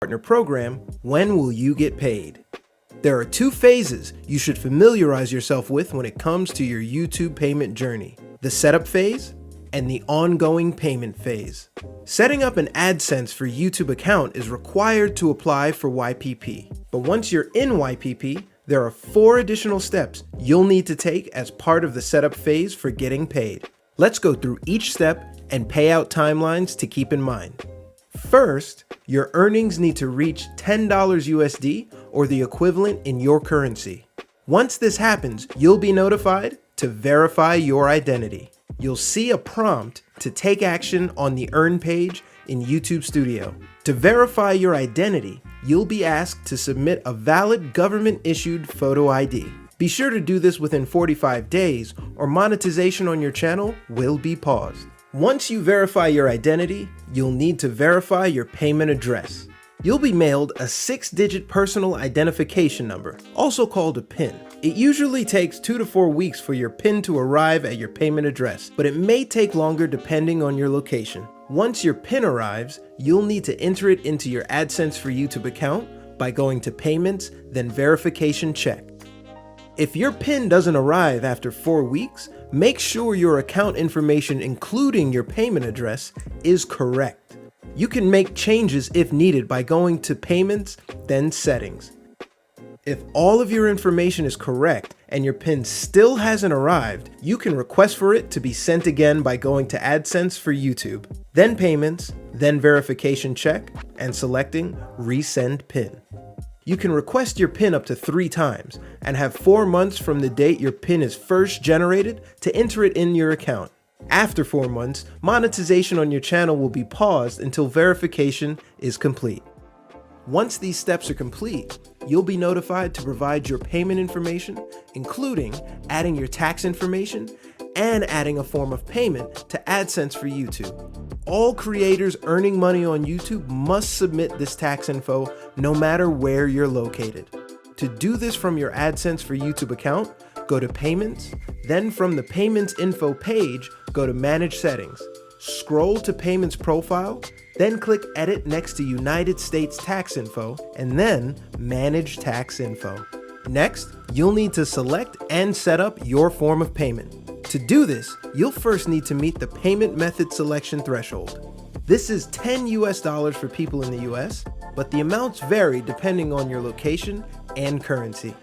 partner program, when will you get paid? There are two phases you should familiarize yourself with when it comes to your YouTube payment journey: the setup phase and the ongoing payment phase. Setting up an AdSense for YouTube account is required to apply for YPP. But once you're in YPP, there are 4 additional steps you'll need to take as part of the setup phase for getting paid. Let's go through each step and payout timelines to keep in mind. First, your earnings need to reach $10 USD or the equivalent in your currency. Once this happens, you'll be notified to verify your identity. You'll see a prompt to take action on the Earn page in YouTube Studio. To verify your identity, you'll be asked to submit a valid government-issued photo ID. Be sure to do this within 45 days or monetization on your channel will be paused. Once you verify your identity, you'll need to verify your payment address. You'll be mailed a 6-digit personal identification number, also called a PIN. It usually takes 2 to 4 weeks for your PIN to arrive at your payment address, but it may take longer depending on your location. Once your PIN arrives, you'll need to enter it into your AdSense for YouTube account by going to Payments, then Verification Check. If your PIN doesn't arrive after 4 weeks, make sure your account information, including your payment address, is correct. You can make changes if needed by going to Payments, then Settings. If all of your information is correct and your PIN still hasn't arrived, you can request for it to be sent again by going to AdSense for YouTube, then Payments, then Verification Check, and selecting Resend PIN. You can request your PIN up to 3 times and have 4 months from the date your PIN is first generated to enter it in your account. After 4 months, monetization on your channel will be paused until verification is complete. Once these steps are complete, you'll be notified to provide your payment information, including adding your tax information and adding a form of payment to AdSense for YouTube. All creators earning money on YouTube must submit this tax info no matter where you're located. To do this from your AdSense for YouTube account, go to Payments, then from the Payments Info page, go to Manage Settings. Scroll to Payments Profile, then click Edit next to United States Tax Info, and then Manage Tax Info. Next, you'll need to select and set up your form of payment. To do this, you'll first need to meet the payment method selection threshold. This is $10 US for people in the US, but the amounts vary depending on your location and currency.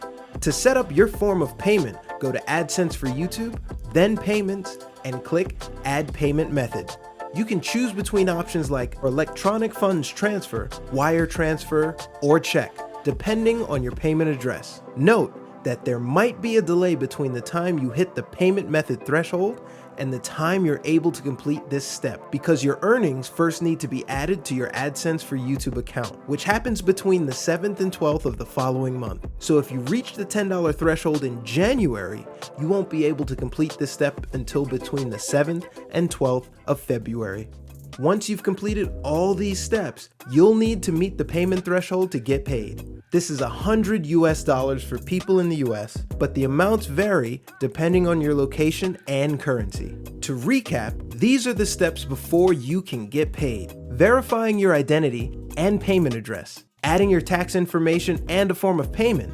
To set up your form of payment, go to AdSense for YouTube, then Payments, and click Add Payment Method. You can choose between options like electronic funds transfer, wire transfer, or check, depending on your payment address. Note that there might be a delay between the time you hit the payment method threshold and the time you're able to complete this step, because your earnings first need to be added to your AdSense for YouTube account, which happens between the 7th and 12th of the following month. So if you reach the $10 threshold in January, you won't be able to complete this step until between the 7th and 12th of February. Once you've completed all these steps, you'll need to meet the payment threshold to get paid. This is $100 US for people in the US, but the amounts vary depending on your location and currency. To recap, these are the steps before you can get paid: verifying your identity and payment address, adding your tax information and a form of payment,